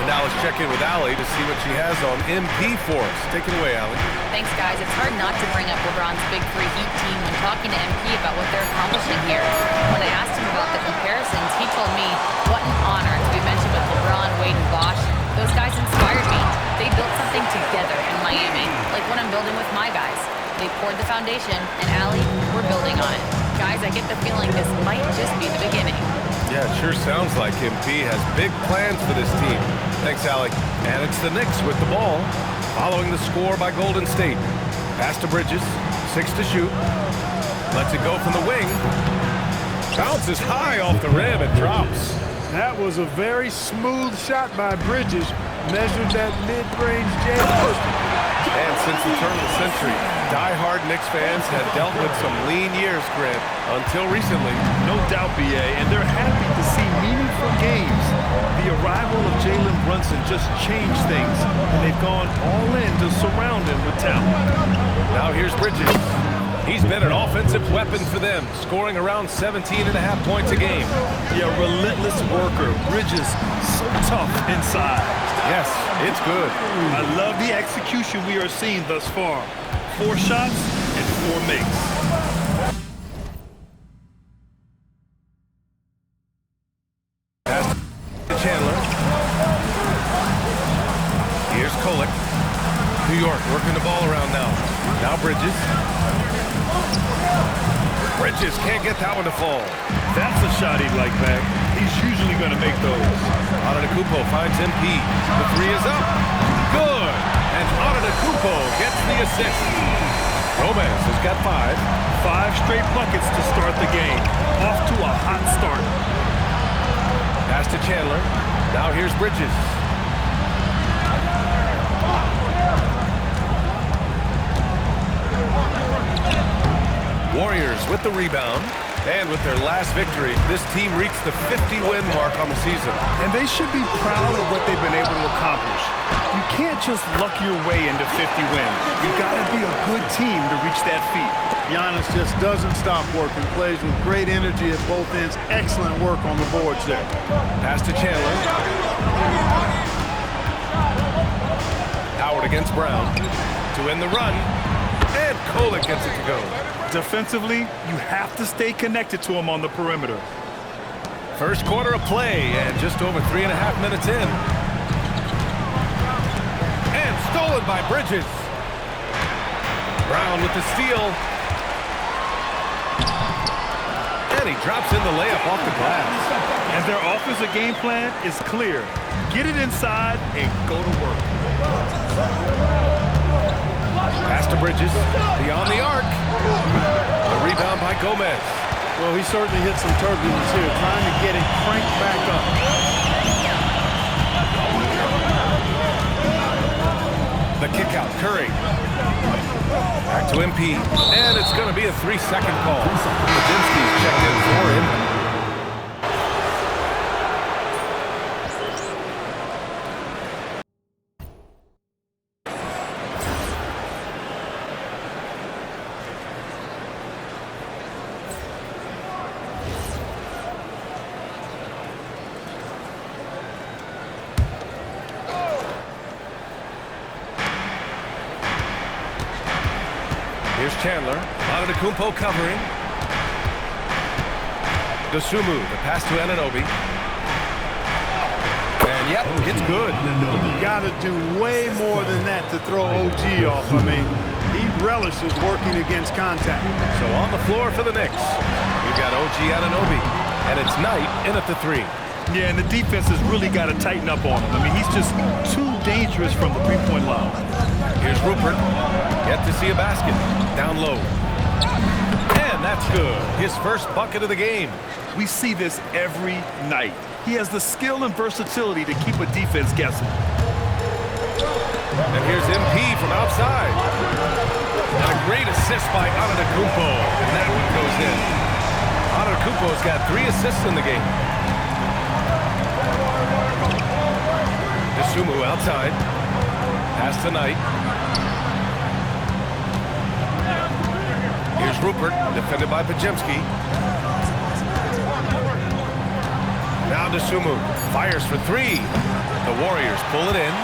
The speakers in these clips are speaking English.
now let's check in with Allie to see what she has on MP for us. Take it away, Allie. Thanks, guys. It's hard not to bring up LeBron's Big Three Heat team when talking to MP about what they're accomplishing here. When I asked him about the comparisons, he told me what an honor to be mentioned with LeBron, Wade, and Bosh. Those guys inspired me. They built something together in Miami, like what I'm building with my guys. They poured the foundation, and Allie, we're building on it. Guys, I get the feeling this might just be the beginning. Yeah, it sure sounds like MP has big plans for this team. Thanks, Allie. And it's the Knicks with the ball, following the score by Golden State. Pass to Bridges, 6 to shoot. Lets it go from the wing. Bounces high off the rim and drops. That was a very smooth shot by Bridges. Measured that mid-range jam. And since the turn of the century, die-hard Knicks fans have dealt with some lean years, Grant, until recently. No doubt, BA, and they're happy to see meaningful games. The arrival of Jalen Brunson just changed things, and they've gone all in to surround him with talent. Now here's Bridges. He's been an offensive weapon for them, scoring around 17.5 points a game. Yeah, relentless worker. Bridges, so tough inside. Yes, it's good. I love the execution we are seeing thus far. 4 shots and 4 makes. Pass to Chandler. Here's Kolek. New York working the ball around now. Now Bridges. Bridges can't get that one to fall. That's a shot he'd like back. He's usually going to make those. Antetokounmpo finds MP. The 3 is up. Good. And Antetokounmpo gets the assist. Gomez has got 5. 5 straight buckets to start the game. Off to a hot start. Pass to Chandler. Now here's Bridges. Warriors with the rebound. And with their last victory, this team reached the 50-win mark on the season. And they should be proud of what they've been able to accomplish. You can't just luck your way into 50 wins. You got to be a good team to reach that feat. Giannis just doesn't stop working. Plays with great energy at both ends. Excellent work on the boards there. Pass to Chandler. Howard against Brown to win the run. And Kolek gets it to go. Defensively, you have to stay connected to him on the perimeter. First quarter of play, and just over 3.5 minutes in. And stolen by Bridges. Brown with the steal. And he drops in the layup off the glass. And their offensive game plan is clear. Get it inside and go to work. Pass to Bridges, beyond the arc. The rebound by Gomez. Well, he certainly hit some turbulence here, trying to get it cranked back up. The kick out, Curry. Back to MP, and it's going to be a 3-second call. Podziemski's checked in for him. Here's Chandler. Antetokounmpo covering. Dosunmu, the pass to Anunoby. And yep, it's good. You got to do way more than that to throw OG off. I mean, he relishes working against contact. So on the floor for the Knicks, we've got OG Anunoby, and it's Knight in at the 3. Yeah, and the defense has really got to tighten up on him. I mean, he's just too dangerous from the 3-point line. Here's Rupert. Yet to see a basket. Down low. And that's good. His first bucket of the game. We see this every night. He has the skill and versatility to keep a defense guessing. And here's MP from outside. And a great assist by Antetokounmpo. And that one goes in. Antetokounmpo's got 3 assists in the game. Dosunmu outside. Pass to Knight. Here's Rupert, defended by Podziemski. Now Dosunmu fires for 3. The Warriors pull it in.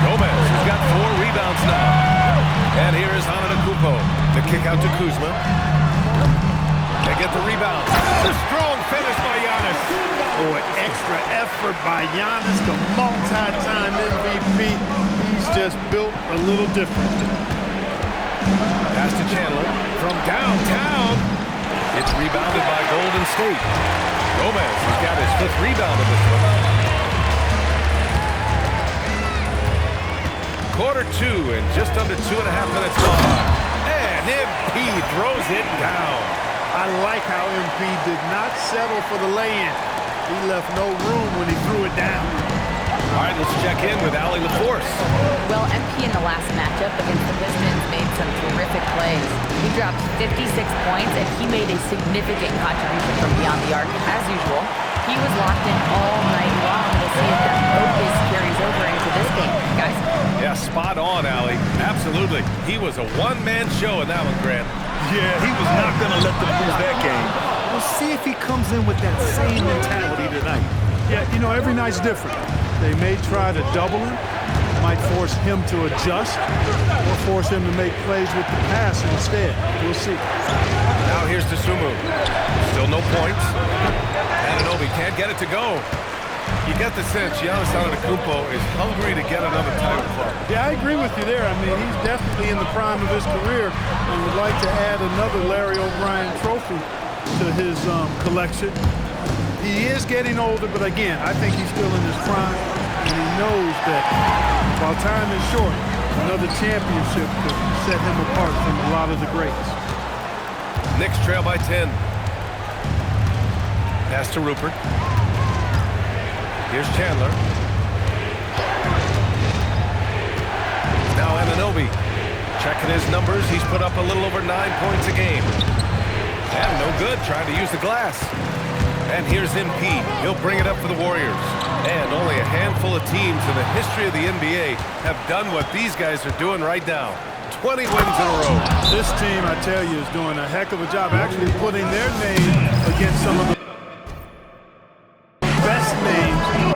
Gomez has got 4 rebounds now. And here is Antetokounmpo. The kick out to Kuzma. They get the rebound. A strong finish by Giannis. Oh, an extra effort by Giannis, the multi-time MVP. He's just built a little different. Pass to Chandler from downtown. It's rebounded by Golden State. Gomez has got his 5th rebound of this one. Quarter 2 and just under 2.5 minutes gone. And MP throws it down. I like how MP did not settle for the lay-in. He left no room when he threw it down. All right, let's check in with Allie LaForce. Well, MP in the last matchup against the Pistons made some terrific plays. He dropped 56 points, and he made a significant contribution from beyond the arc. As usual, he was locked in all night long. We'll see if that focus carries over into this game, guys. Yeah, spot on, Allie. Absolutely. He was a one-man show in that one, Grant. Yeah, he was not going to let them lose that game. We'll see if he comes in with that same mentality tonight. Yeah, you know, every night's different. They may try to double him, might force him to adjust, or force him to make plays with the pass instead. We'll see. Now here's to Sumu. Still no points. Anunoby can't get it to go. You get the sense Giannis Antetokounmpo is hungry to get another title club. Yeah, I agree with you there. I mean, he's definitely in the prime of his career and would like to add another Larry O'Brien trophy to his collection. He is getting older, but again, I think he's still in his prime, and he knows that while time is short, another championship could set him apart from a lot of the greats. Knicks trail by 10. Pass to Rupert. Here's Chandler. Now Anunoby. Checking his numbers, he's put up a little over 9 points a game. And no good, trying to use the glass. And here's MP. He'll bring it up for the Warriors. And only a handful of teams in the history of the NBA have done what these guys are doing right now. 20 wins in a row. This team, I tell you, is doing a heck of a job actually putting their name against some of the best names.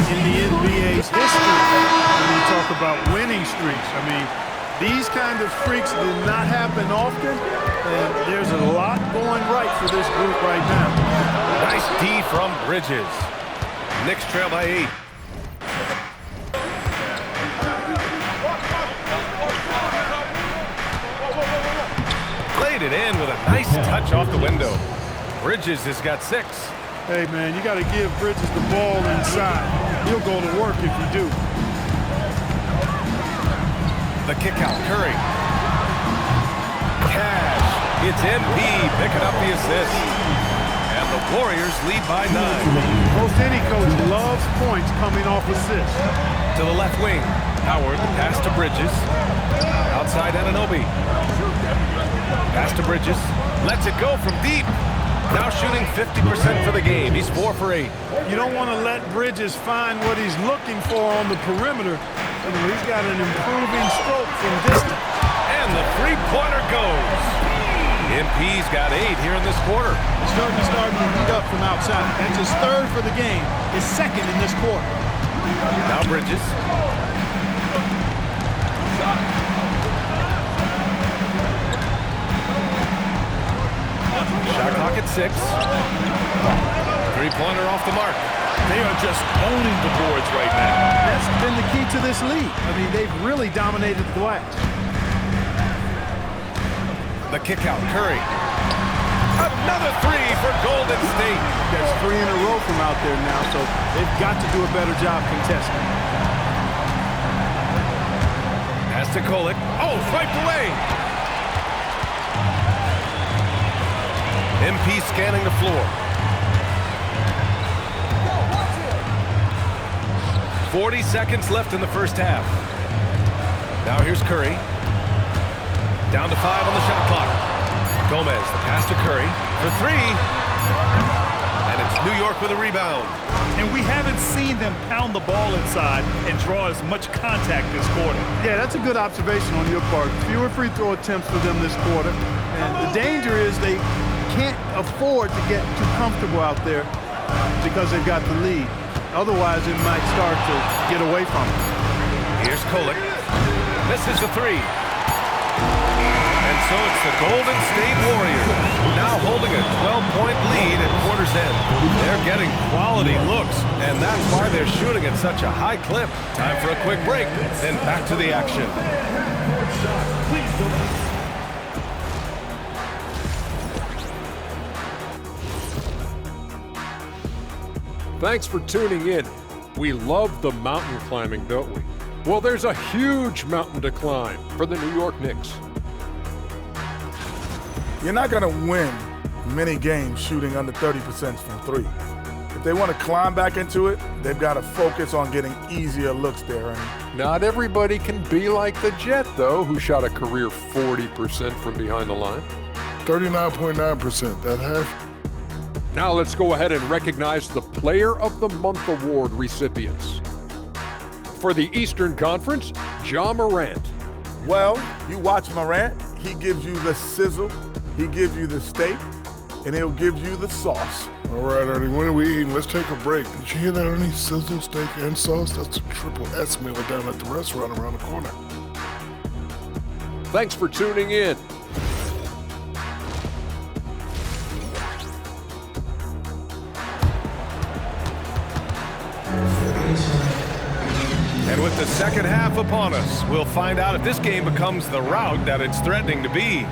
In the NBA's history, when you talk about winning streaks. I mean, these kind of streaks do not happen often, and there's a lot going right for this group right now. Nice D from Bridges. Knicks trail by 8. Laid it in with a nice touch off the window. Bridges has got 6. Hey, man, you got to give Bridges the ball inside. He'll go to work if you do. The kick out, Curry. Cash. It's MP picking up the assist. And the Warriors lead by 9. Most any coach loves points coming off assists. To the left wing. Howard, the pass to Bridges. Outside Anunoby. Pass to Bridges. Lets it go from deep. Now shooting 50% for the game. He's 4 for 8. You don't want to let Bridges find what he's looking for on the perimeter. He's got an improving stroke from distance. And the three-pointer goes. MP's got 8 here in this quarter. He's starting to heat up from outside. That's his 3rd for the game. His 2nd in this quarter. Now Bridges. Shot clock at 6. Three-pointer off the mark. They are just owning the boards right now. That's been the key to this league. I mean, they've really dominated the glass. The kick out, Curry. Another 3 for Golden State. That's 3 in a row from out there now, so they've got to do a better job contesting. Pass to Kolek. Oh, swiped away. MP scanning the floor. 40 seconds left in the first half. Now here's Curry. Down to 5 on the shot clock. Gomez, the pass to Curry for 3. And it's New York with a rebound. And we haven't seen them pound the ball inside and draw as much contact this quarter. Yeah, that's a good observation on your part. Fewer free throw attempts for them this quarter. And the danger is they can't afford to get too comfortable out there because they've got the lead. Otherwise, it might start to get away from them. Here's Kolek. Misses the 3. And so it's the Golden State Warriors now holding a 12-point lead at quarter's end. They're getting quality looks, and that's why they're shooting at such a high clip. Time for a quick break, then back to the action. Thanks for tuning in. We love the mountain climbing, don't we? Well, there's a huge mountain to climb for the New York Knicks. You're not going to win many games shooting under 30% from 3. If they want to climb back into it, they've got to focus on getting easier looks there. And Not everybody can be like the Jet, though, who shot a career 40% from behind the line. 39.9%, that half. Now let's go ahead and recognize the Player of the Month Award recipients. For the Eastern Conference, Ja Morant. well, you watch Morant, he gives you the sizzle, he gives you the steak, and he'll give you the sauce. All right, Ernie, when are we eating? Let's take a break. Did you hear that, Ernie? Sizzle, steak, and sauce? That's a triple S meal down at the restaurant around the corner. Thanks for tuning in. And with the second half upon us, we'll find out if this game becomes the rout that it's threatening to be.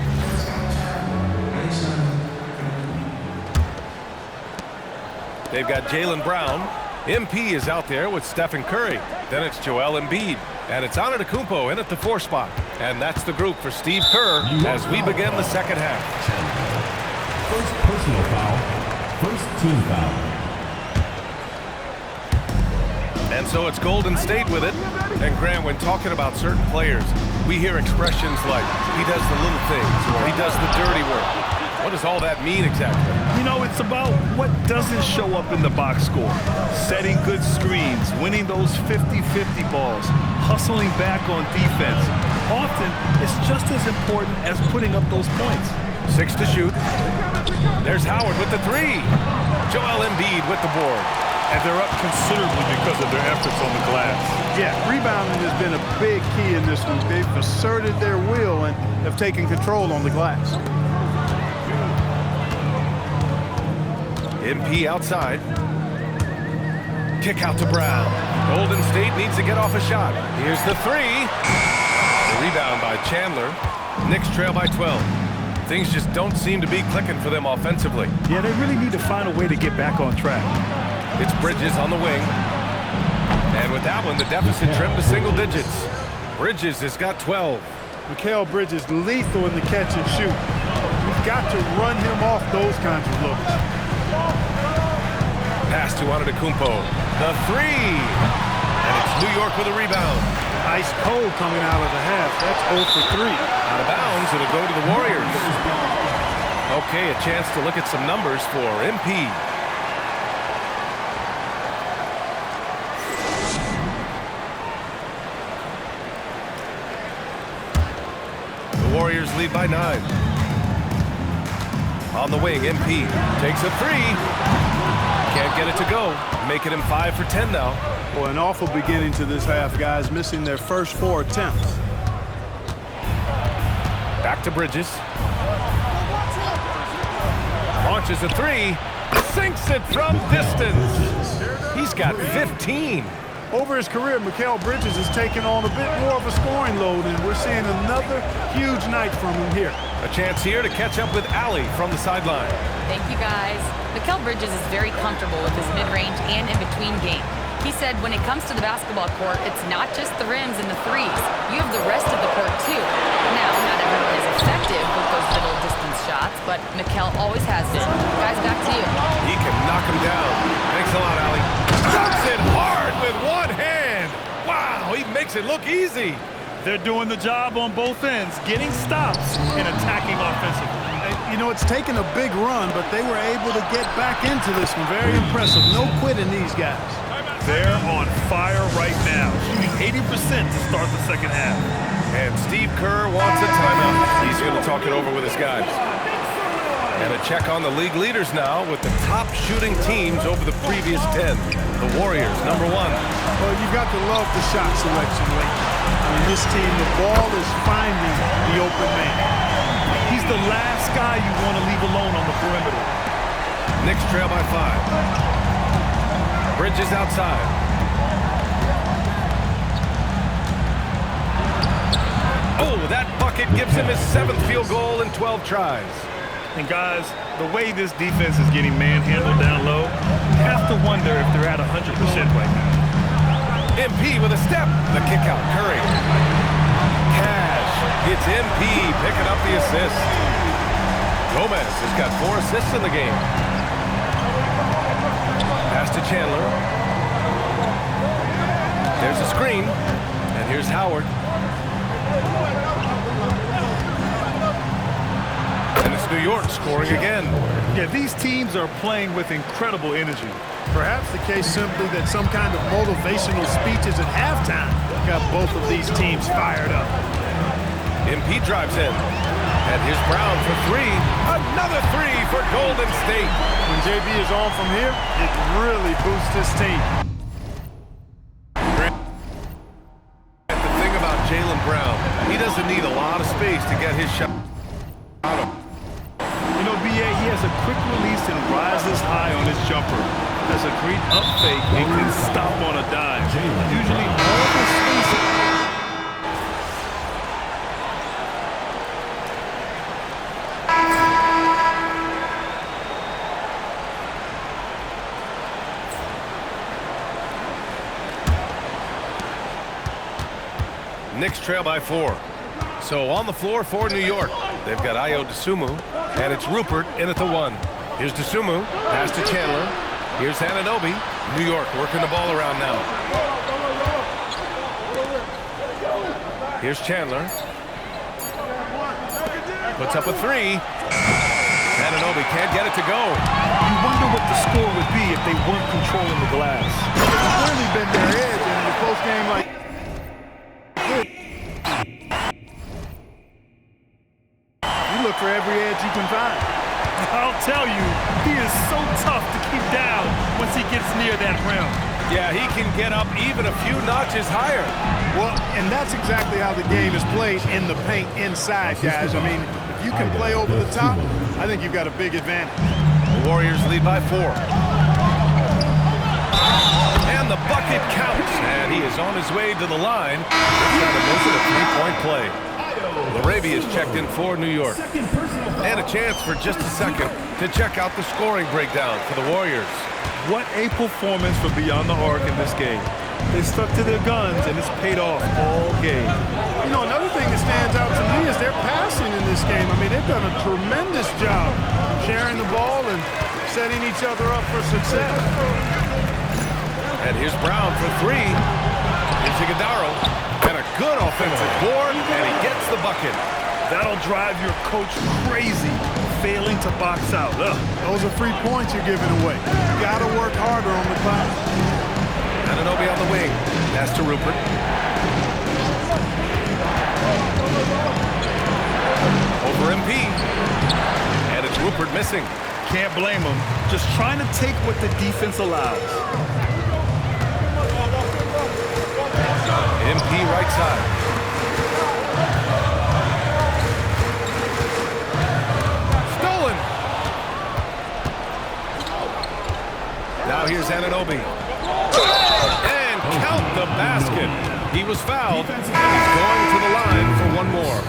They've got Jaylen Brown. MP is out there with Stephen Curry. Then it's Joel Embiid. And it's Antetokounmpo in at the 4 spot. And that's the group for Steve Kerr as we begin the second half. First personal foul, first team foul. And so it's Golden State with it. And Grant, when talking about certain players, we hear expressions like, he does the little things, or he does the dirty work. What does all that mean exactly? You know, it's about what doesn't show up in the box score. Setting good screens, winning those 50-50 balls, hustling back on defense. Often, it's just as important as putting up those points. 6 to shoot. There's Howard with the 3. Joel Embiid with the board. And they're up considerably because of their efforts on the glass. Yeah, rebounding has been a big key in this one. They've asserted their will and have taken control on the glass. MP outside. Kick out to Brown. Golden State needs to get off a shot. Here's the three. The rebound by Chandler. Knicks trail by 12. Things just don't seem to be clicking for them offensively. Yeah, they really need to find a way to get back on track. It's Bridges on the wing. And with that one, the deficit trimmed to single digits. Bridges has got 12. Mikal Bridges lethal in the catch and shoot. You've got to run him off those kinds of looks. Pass to Antetokounmpo. The three. And it's New York with a rebound. Ice cold coming out of the half. That's 0 for 3. Out of bounds, it'll go to the Warriors. Okay, a chance to look at some numbers for MP. The Warriors lead by 9. On the wing, MP takes a three. Can't get it to go. Making him 5 for 10 now. Well, an awful beginning to this half, guys, missing their first 4 attempts. Back to Bridges. Launches a three. Sinks it from distance. He's got 15. Over his career, Mikal Bridges has taken on a bit more of a scoring load, and we're seeing another huge night from him here. A chance here to catch up with Allie from the sideline. Thank you, guys. Mikal Bridges is very comfortable with his mid-range and in-between game. He said when it comes to the basketball court, it's not just the rims and the threes. You have the rest of the court, too. Now, not everyone is effective with those middle distance shots, but Mikal always has been. Guys, back to you. He can knock him down. Thanks a lot, Allie. Drops it hard with one hand. Wow, he makes it look easy. They're doing the job on both ends, getting stops and attacking offensively. You know, it's taken a big run, but they were able to get back into this one. Very impressive. No quitting these guys. They're on fire right now, shooting 80% to start the second half. And Steve Kerr wants a timeout. He's going to talk it over with his guys. And a check on the league leaders now with the top shooting teams over the previous 10. The Warriors, number 1. Well, you've got to love the shot selection late. I mean, this team, the ball is finding the open man. He's the last guy you want to leave alone on the perimeter. Knicks trail by 5. Bridges outside. Oh, that bucket gives him his 7th field goal in 12 tries. And guys, the way this defense is getting manhandled down low, you have to wonder if they're at 100% right now. MP with a step. The kick out, Curry. Cash. It's MP picking up the assist. Gomez has got 4 assists in the game. Pass to Chandler. There's a screen. And here's Howard. And it's New York scoring again. Yeah, these teams are playing with incredible energy. Perhaps the case simply that some kind of motivational speeches at halftime got both of these teams fired up. MP drives in. And here's Brown for 3. Another 3 for Golden State. When JB is on from here, it really boosts his team. The thing about Jaylen Brown, he doesn't need a lot of space to get his shot out of. You know, B.A., he has a quick release and rises high on his jumper. Has a great up fake and can stop on a dime. Usually all the spacing. Knicks trail by 4. So on the floor for New York, they've got Ayo Dosunmu, and it's Rupert in at the 1. Here's Dosunmu, pass to Chandler. Here's Anunoby. New York working the ball around now. Here's Chandler. Puts up a 3. Anunoby can't get it to go. You wonder what the score would be if they weren't controlling the glass. It's clearly been their edge, and in a close game like you look for every edge you can find. I'll tell you, he is so tough to keep down once he gets near that rim. Yeah, he can get up even a few notches higher. Well, and that's exactly how the game is played in the paint inside, guys. I mean, if you can play over the top, I think you've got a big advantage. The Warriors lead by 4. And the bucket counts, and he is on his way to the line. Trying to make it a three-point play. Laravia is checked in for New York. And a chance for just a second to check out the scoring breakdown for the Warriors. What a performance for Beyond the Arc in this game. They stuck to their guns, and it's paid off all game. You know, another thing that stands out to me is their passing in this game. I mean, they've done a tremendous job sharing the ball and setting each other up for success. And here's Brown for 3. Here's Iguodaro. And a good offensive board, and he gets the bucket. That'll drive your coach crazy, failing to box out. Ugh. Those are free points you're giving away. You got to work harder on the glass. Anunoby on the wing. Pass to Rupert. Over MP. And it's Rupert missing. Can't blame him. Just trying to take what the defense allows. MP right side. Stolen. Now here's Anunoby. And count the basket. He was fouled, and he's going to the line for one more.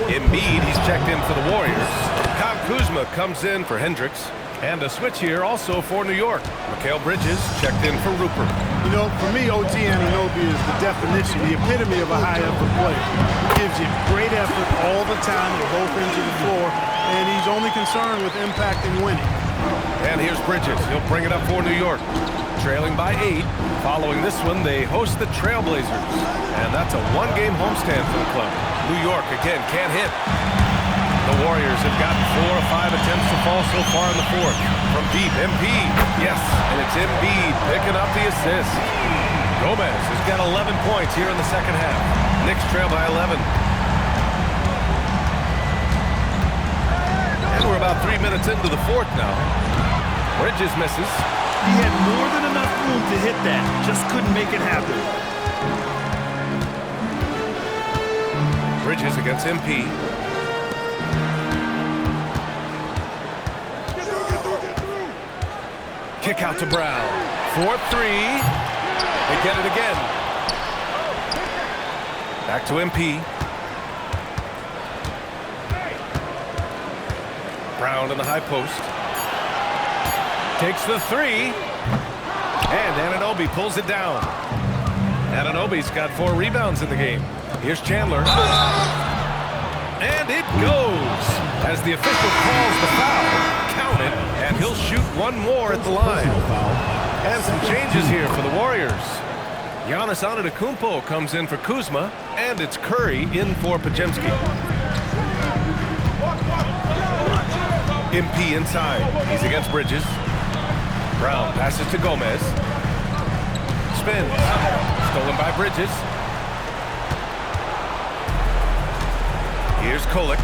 Embiid, he's checked in for the Warriors. Kyle Kuzma comes in for Hendricks. And a switch here also for New York. Mikal Bridges checked in for Rupert. You know, for me, OG Anunoby is the definition, the epitome of a high-effort player. He gives you great effort all the time at both ends of the floor, and he's only concerned with impact and winning. And here's Bridges. He'll bring it up for New York. Trailing by 8. Following this one, they host the Trailblazers. And that's a one-game homestand for the club. New York, again, can't hit. The Warriors have gotten 4 or 5 attempts to fall so far in the fourth. From deep, MP. Yes, and it's Embiid picking up the assist. Gomez has got 11 points here in the second half. Knicks trail by 11. And we're about 3 minutes into the fourth now. Bridges misses. He had more than enough room to hit that. Just couldn't make it happen. Bridges against MP. Kick out to Brown. 4-3. They get it again. Back to MP. Brown in the high post. Takes the 3. And Anunoby pulls it down. Anunoby's got 4 rebounds in the game. Here's Chandler. And it goes. As the official calls the foul. Count it. And he'll shoot one more at the line. And some changes here for the Warriors. Giannis Antetokounmpo comes in for Kuzma. And it's Curry in for Podziemski. MP inside. He's against Bridges. Brown passes to Gomez. Spins. Stolen by Bridges. Here's Kolek.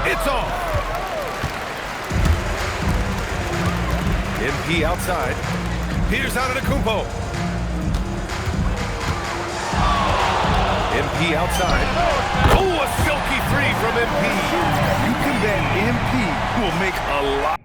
It's off. MP outside. Here's Antetokounmpo. MP outside. Oh, a silky 3 from MP. You can bet MP will make a lot.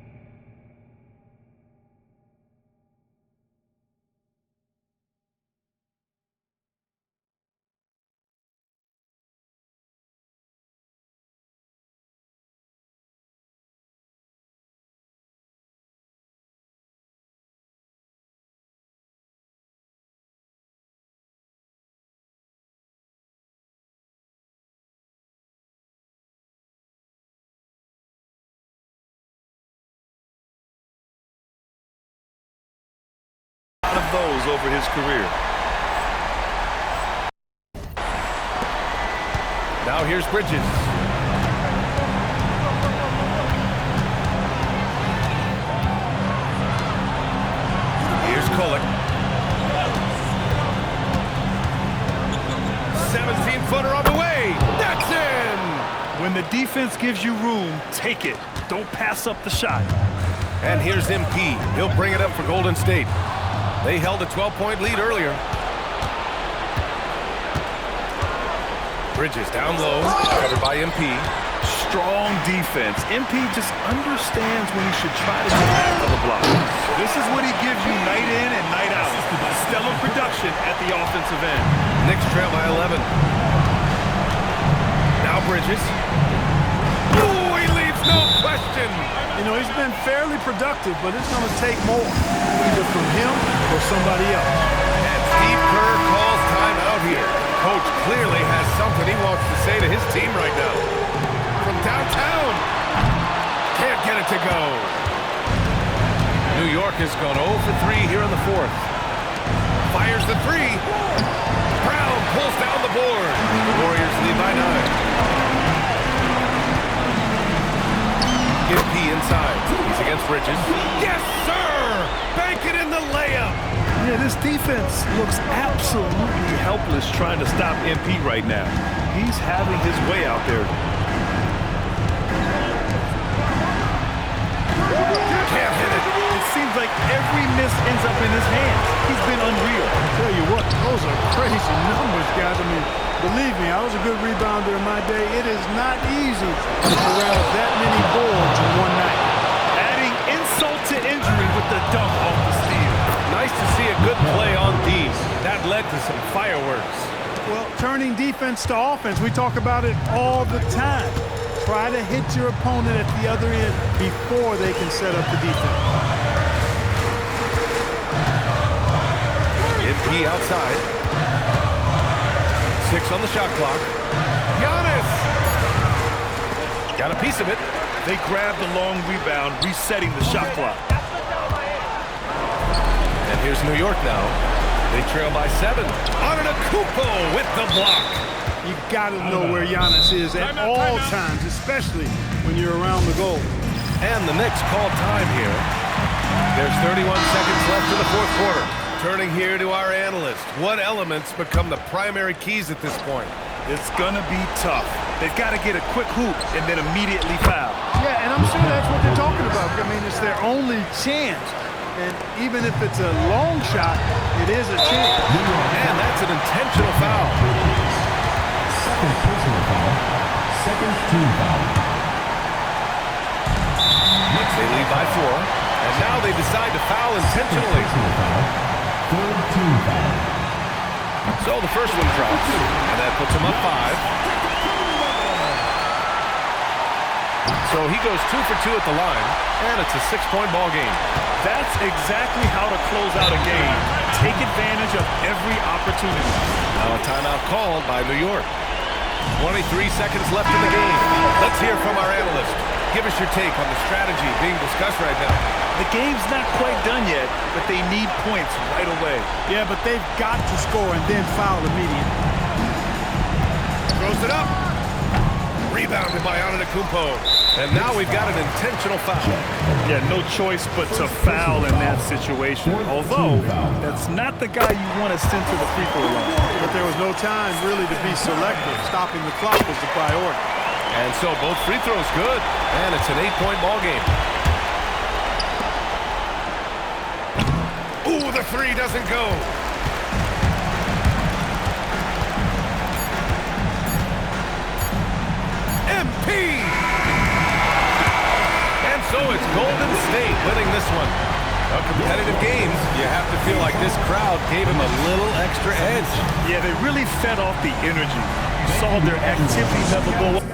Of those over his career. Now here's Bridges. Here's Kolek. 17-footer on the way. That's in. When the defense gives you room, take it. Don't pass up the shot. And here's MP. He'll bring it up for Golden State. They held a 12-point lead earlier. Bridges down low, covered by MP. Strong defense. MP just understands when he should try to get after the block. This is what he gives you night in and night out. Stellar production at the offensive end. Knicks trail by 11. Now Bridges. Oh, he leaves no question. You know, he's been fairly productive, but it's going to take more, either from him or somebody else. And Steve Kerr calls timeout here. Coach clearly has something he wants to say to his team right now. From downtown. Can't get it to go. New York has gone 0 for 3 here in the fourth. Fires the three. Brown pulls down the board. The Warriors lead by 9. MP inside. He's against Bridges. Yes, sir! Bank it in the layup. Yeah, this defense looks absolutely helpless trying to stop MP right now. He's having his way out there. Can't hit it. It seems like every miss ends up in his hands. He's been unreal. I'll tell you what, those are crazy numbers, guys. I mean, believe me, I was a good rebounder in my day. It is not easy to corral that many boards in one night. Adding insult to injury with the dunk off the steal. Nice to see a good play on D. That led to some fireworks. Well, turning defense to offense, we talk about it all the time. Try to hit your opponent at the other end before they can set up the defense. MP outside. 6 on the shot clock. Giannis! Got a piece of it. They grabbed the long rebound, resetting the shot clock. And here's New York now. They trail by 7. Antetokounmpo with the block. You got to know where Giannis is at all times, especially when you're around the goal. And the Knicks call time here. There's 31 seconds left in the fourth quarter. Turning here to our analyst. What elements become the primary keys at this point? It's going to be tough. They've got to get a quick hoop and then immediately foul. Yeah, and I'm sure that's what they're talking about. I mean, it's their only chance. And even if it's a long shot, it is a chance. And that's an intentional foul. Second personal foul. Second team foul. Knicks, they lead by 4. And now they decide to foul intentionally. Personal foul. Third team foul. So the first one drops. And that puts him up 5. So he goes 2 for 2 at the line. And it's a 6-point ball game. That's exactly how to close out a game. Take advantage of every opportunity. Now a timeout called by New York. 23 seconds left in the game. Let's hear from our analyst. Give us your take on the strategy being discussed right now. The game's not quite done yet, but they need points right away. Yeah, but they've got to score and then foul immediately. Throws it up. Rebounded by Antetokounmpo. And now we've got an intentional foul. Yeah, no choice but to foul in that situation. Although, that's not the guy you want to send to the free throw line. But there was no time really to be selective. Stopping the clock was the priority. And so both free throws good. And it's an 8-point ball game. Ooh, the three doesn't go. MP! And so it's Golden State winning this one. A competitive game. You have to feel like this crowd gave him a little extra edge. Yeah, they really fed off the energy. You saw their activity level go up.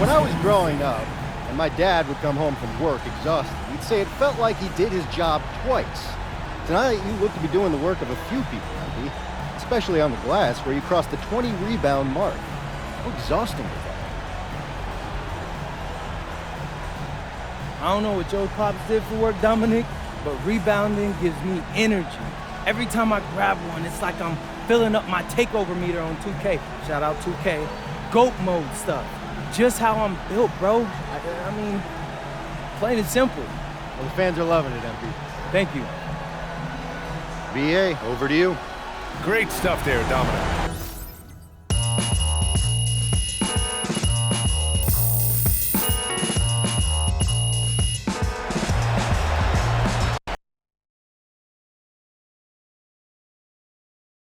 When I was growing up, and my dad would come home from work exhausted, he'd say it felt like he did his job twice. Tonight, you look to be doing the work of a few people, MP, especially on the glass, where you crossed the 20-rebound mark. How exhausting was that? I don't know what Joe Pops did for work, Dominic, but rebounding gives me energy. Every time I grab one, it's like I'm filling up my takeover meter on 2K. Shout out 2K. GOAT mode stuff. Just how I'm built, bro. I mean, plain and simple. Well, the fans are loving it, MP. Thank you. BA, over to you. Great stuff there, Dominic.